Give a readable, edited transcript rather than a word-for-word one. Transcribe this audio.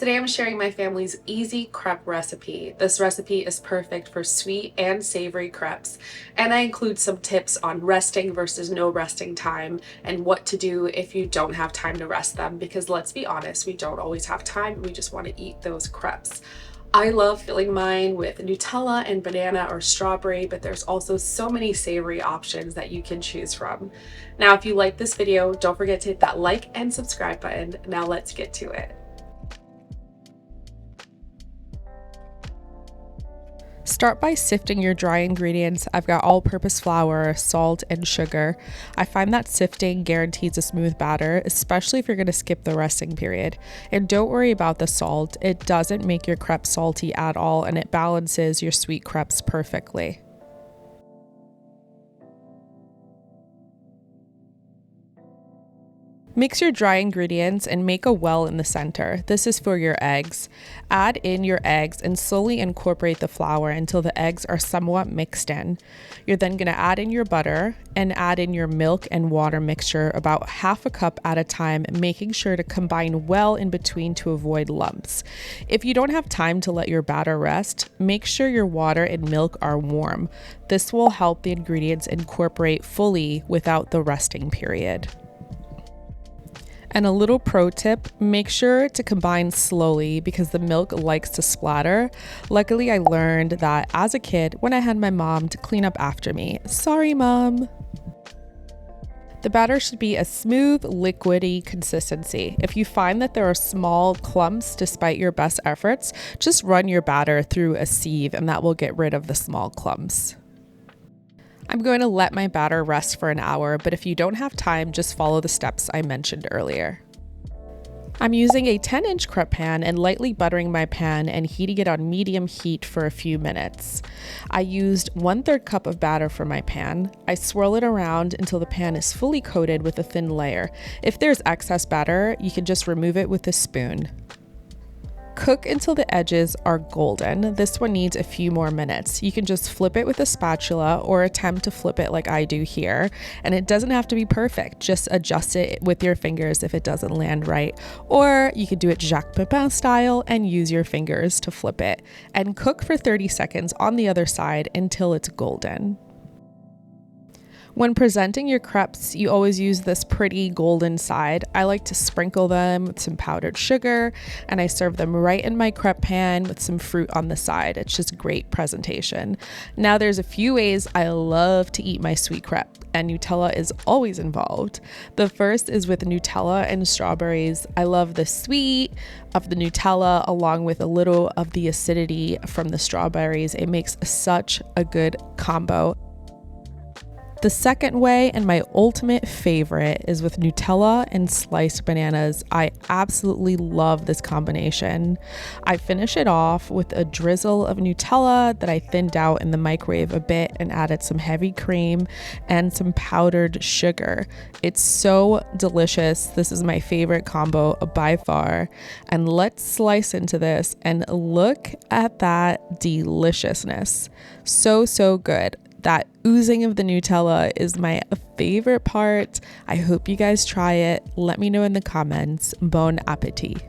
Today I'm sharing my family's easy crepe recipe. This recipe is perfect for sweet and savory crepes, and I include some tips on resting versus no resting time and what to do if you don't have time to rest them, because let's be honest, we don't always have time. We just want to eat those crepes. I love filling mine with Nutella and banana or strawberry, but there's also so many savory options that you can choose from. Now, if you like this video, don't forget to hit that like and subscribe button. Now let's get to it. Start by sifting your dry ingredients. I've got all-purpose flour, salt, and sugar. I find that sifting guarantees a smooth batter, especially if you're going to skip the resting period. And don't worry about the salt. It doesn't make your crepes salty at all, and it balances your sweet crepes perfectly. Mix your dry ingredients and make a well in the center. This is for your eggs. Add in your eggs and slowly incorporate the flour until the eggs are somewhat mixed in. You're then going to add in your butter and add in your milk and water mixture about half a cup at a time, making sure to combine well in between to avoid lumps. If you don't have time to let your batter rest, make sure your water and milk are warm. This will help the ingredients incorporate fully without the resting period. And a little pro tip, make sure to combine slowly because the milk likes to splatter. Luckily, I learned that as a kid when I had my mom to clean up after me. Sorry, Mom. The batter should be a smooth, liquidy consistency. If you find that there are small clumps despite your best efforts, just run your batter through a sieve and that will get rid of the small clumps. I'm going to let my batter rest for an hour, but if you don't have time, just follow the steps I mentioned earlier. I'm using a 10-inch crepe pan and lightly buttering my pan and heating it on medium heat for a few minutes. I used 1/3 cup of batter for my pan. I swirl it around until the pan is fully coated with a thin layer. If there's excess batter, you can just remove it with a spoon. Cook until the edges are golden. This one needs a few more minutes. You can just flip it with a spatula or attempt to flip it like I do here. And it doesn't have to be perfect. Just adjust it with your fingers if it doesn't land right. Or you could do it Jacques Pepin style and use your fingers to flip it. And cook for 30 seconds on the other side until it's golden. When presenting your crepes, you always use this pretty golden side. I like to sprinkle them with some powdered sugar, and I serve them right in my crepe pan with some fruit on the side. It's just great presentation. Now there's a few ways I love to eat my sweet crepe, and Nutella is always involved. The first is with Nutella and strawberries. I love the sweet of the Nutella along with a little of the acidity from the strawberries. It makes such a good combo. The second way, and my ultimate favorite, is with Nutella and sliced bananas. I absolutely love this combination. I finish it off with a drizzle of Nutella that I thinned out in the microwave a bit and added some heavy cream and some powdered sugar. It's so delicious. This is my favorite combo by far. And let's slice into this and look at that deliciousness. So good. That oozing of the Nutella is my favorite part. I hope you guys try it. Let me know in the comments. Bon appetit.